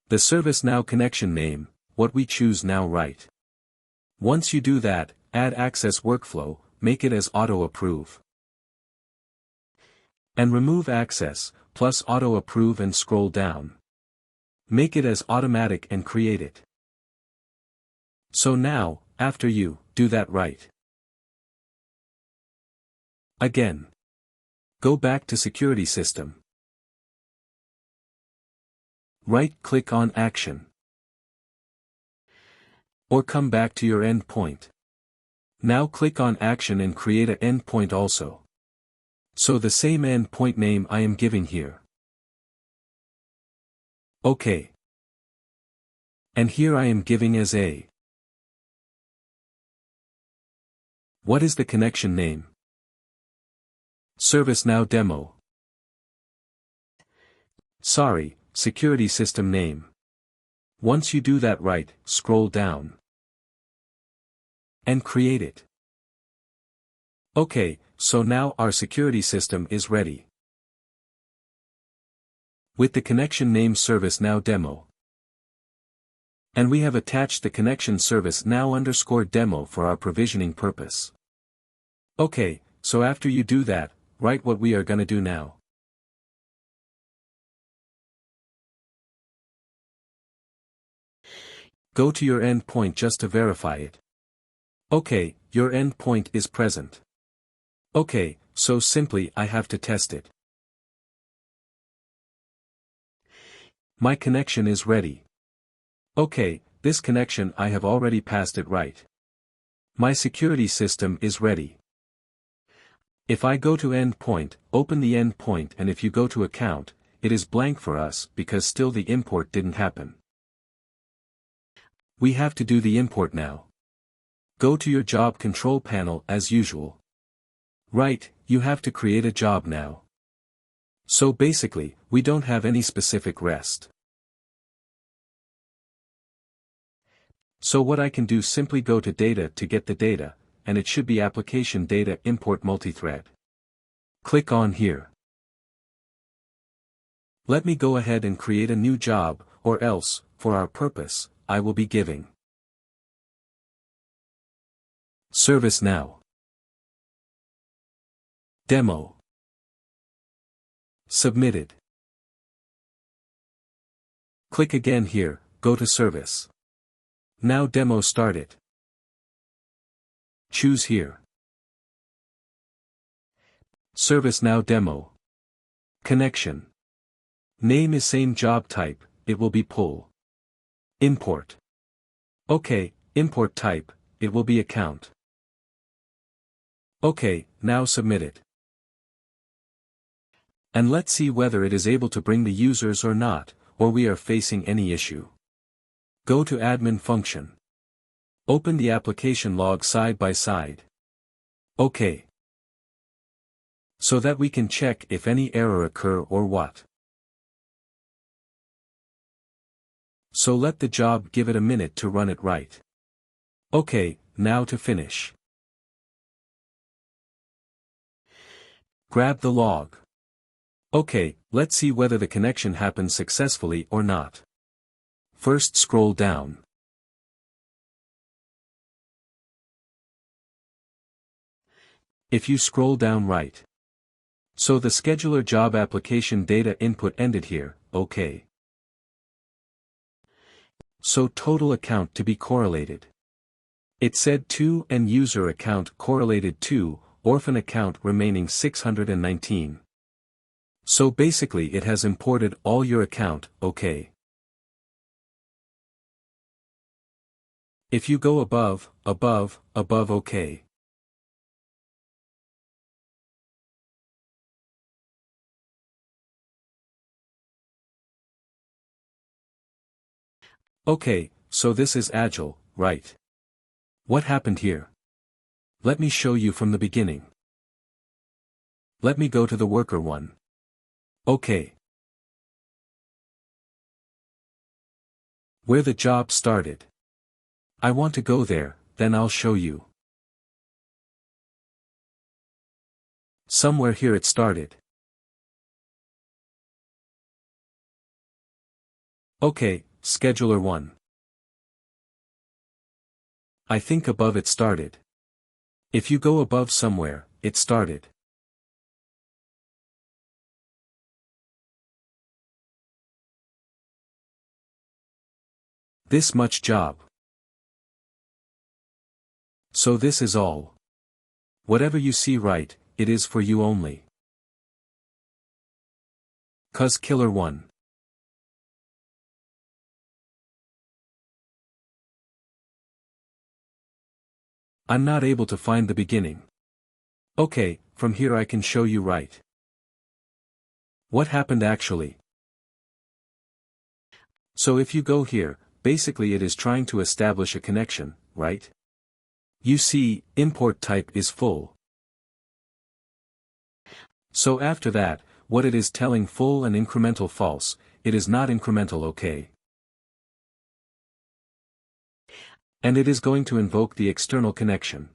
The ServiceNow connection name, what we choose now, right? Once you do that, add access workflow, make it as auto approve. And remove access, plus auto approve and scroll down. Make it as automatic and create it. So now, after you do that right. Again. Go back to Security System. Right-click on Action. Or come back to your endpoint. Now click on Action and create an endpoint also. So the same endpoint name I am giving here. OK. And here I am giving as a. What is the connection name? ServiceNow demo. Sorry, security system name. Once you do that right, scroll down. And create it. OK, so now our security system is ready. With the connection name ServiceNow demo. And we have attached the connection ServiceNow_demo for our provisioning purpose. OK, so after you do that, write what we are gonna do now. Go to your endpoint just to verify it. OK, your endpoint is present. OK, so simply I have to test it. My connection is ready. OK, this connection I have already passed it right. My security system is ready. If I go to endpoint, open the endpoint, and if you go to account, it is blank for us because still the import didn't happen. We have to do the import now. Go to your job control panel as usual. Right, you have to create a job now. So basically, we don't have any specific REST. So what I can do, simply go to data to get the data, and it should be application data import multithread. Click on here. Let me go ahead and create a new job, or else, for our purpose, I will be giving ServiceNow demo submitted. Click again here, go to Service. Now demo started. Choose here. ServiceNow demo. Connection. Name is same job type, it will be pull. Import. OK, import type, it will be account. OK, now submit it. And let's see whether it is able to bring the users or not, or we are facing any issue. Go to admin function. Open the application log side by side. OK. So that we can check if any error occur or what. So let the job give it a minute to run it right. OK, now to finish. Grab the log. OK, let's see whether the connection happens successfully or not. First scroll down. If you scroll down right. So the scheduler job application data input ended here, OK. So total account to be correlated. It said 2 and user account correlated 2, orphan account remaining 619. So basically it has imported all your account, OK. If you go above, OK. OK, so this is Agile, right? What happened here? Let me show you from the beginning. Let me go to the worker one. OK. Where the job started. I want to go there, then I'll show you. Somewhere here it started. OK, Scheduler 1. I think above it started. If you go above somewhere, it started. This much job. So this is all. Whatever you see right, it is for you only. 'Cause killer 1. I'm not able to find the beginning. Okay, from here I can show you right. What happened actually? So if you go here, basically it is trying to establish a connection, right? You see, import type is full. So after that, what it is telling full and incremental false, it is not incremental okay. And it is going to invoke the external connection.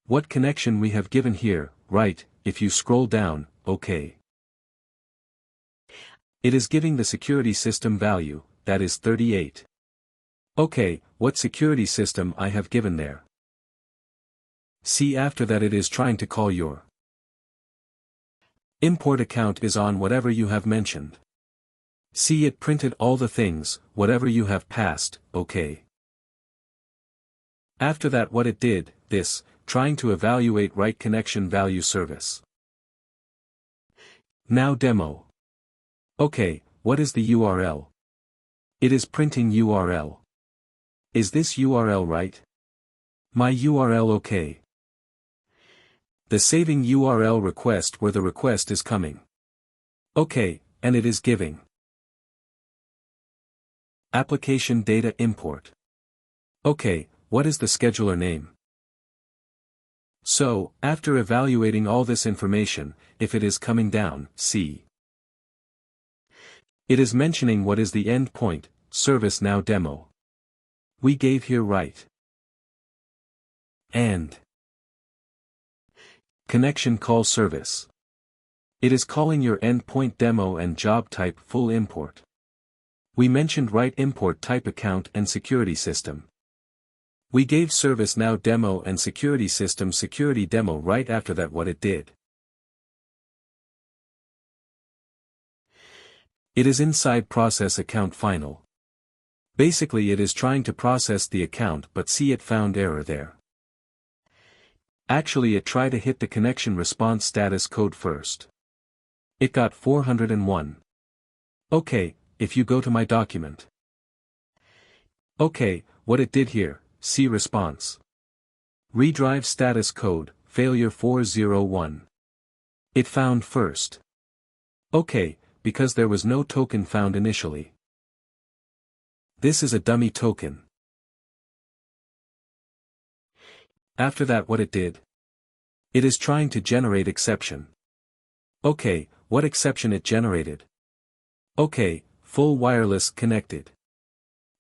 What connection we have given here, right, if you scroll down, okay. It is giving the security system value, that is 38. Okay, what security system I have given there? See after that it is trying to call your import account is on whatever you have mentioned. See it printed all the things, whatever you have passed, okay. After that what it did, this, trying to evaluate right connection value service. Now demo. Okay, what is the URL? It is printing URL. Is this URL right? My URL okay. The saving URL request where the request is coming. Okay, and it is giving. Application data import. Okay, what is the scheduler name? So, after evaluating all this information, if it is coming down, see. It is mentioning what is the endpoint, ServiceNow demo. We gave here right. And connection call service. It is calling your endpoint demo and job type full import. We mentioned right import type account and security system. We gave ServiceNow demo and security system security demo right after that what it did. It is inside process account final. Basically it is trying to process the account but see it found error there. Actually it tried to hit the connection response status code first. It got 401. Okay, if you go to my document. Okay, what it did here, see response. Redrive status code, failure 401. It found first. Okay, because there was no token found initially. This is a dummy token. After that what it did? It is trying to generate exception. Okay, what exception it generated? Okay, full wireless connected.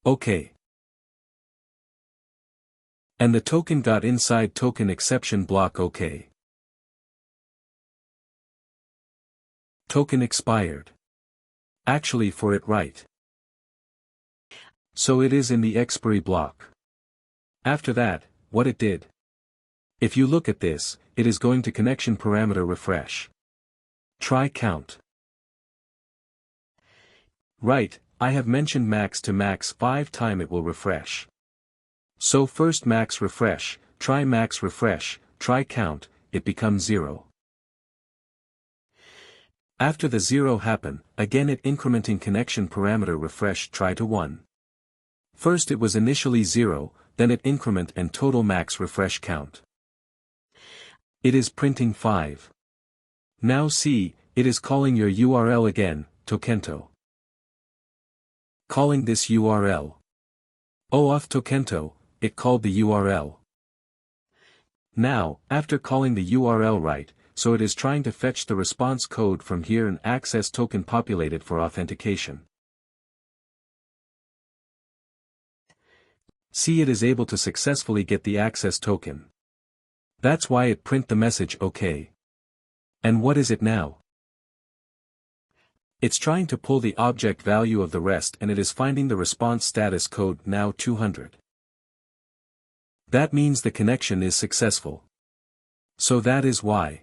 Okay. And the token got inside token exception block okay. Token expired. Actually for it right. So it is in the expiry block. After that, what it did? If you look at this, it is going to connection parameter refresh. Try count. Right, I have mentioned max to max 5 times it will refresh. So first max refresh, try count, it becomes 0. After the 0 happen, again it incrementing connection parameter refresh try to 1. First it was initially 0, then it increment and total max refresh count. It is printing 5. Now see, it is calling your URL again, Tokento. Calling this URL. Auth Tokento, it called the URL. Now, after calling the URL right, so it is trying to fetch the response code from here and access token populated for authentication. See it is able to successfully get the access token. That's why it print the message OK. And what is it now? It's trying to pull the object value of the REST and it is finding the response status code now 200. That means the connection is successful. So that is why